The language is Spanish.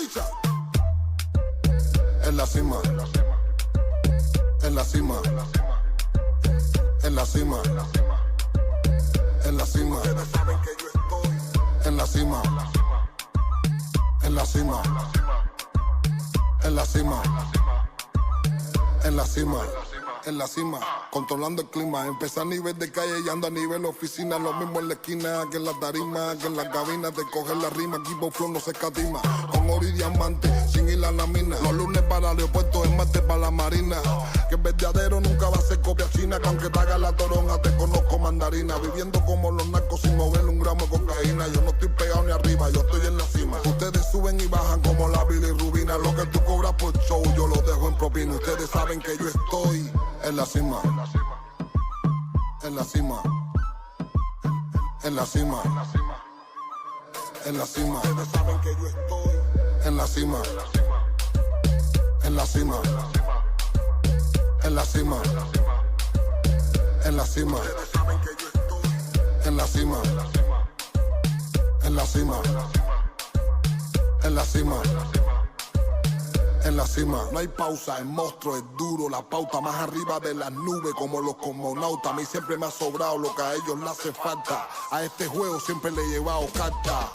Escucha. En la cima. En la cima. En la cima. En la cima. Ustedes saben que yo estoy en la cima. En la cima. En la cima. En la cima. En la cima, controlando el clima. Empecé a nivel de calle y ando a nivel oficina. Lo mismo en la esquina que en la tarima, que en las cabinas de coger la rima. Equipo flow no se escatima. Con oro y diamante, sin ir a la mina. Los lunes para el aeropuerto, el martes para la marina. Que el verdadero nunca va a ser copia china. Que aunque te haga la toronja, te conozco mandarina. Viviendo como los narcos sin mover un gramo de cocaína. Yo no estoy pegado ni arriba, yo estoy en la cima. Ustedes suben y bajan como la bilirrubina. Lo que tú cobras por show, yo lo dejo en propina. Ustedes saben que yo estoy en la cima. En la cima. En la cima. En la cima. Ustedes saben que yo estoy en la cima. En la cima. En la cima. En la cima. Ustedes saben que yo estoy en la cima. En la cima. En la cima. En la cima, no hay pausa, el monstruo es duro, la pauta más arriba de las nubes como los cosmonautas. A mí siempre me ha sobrado lo que a ellos le hace falta. A este juego siempre le he llevado carta.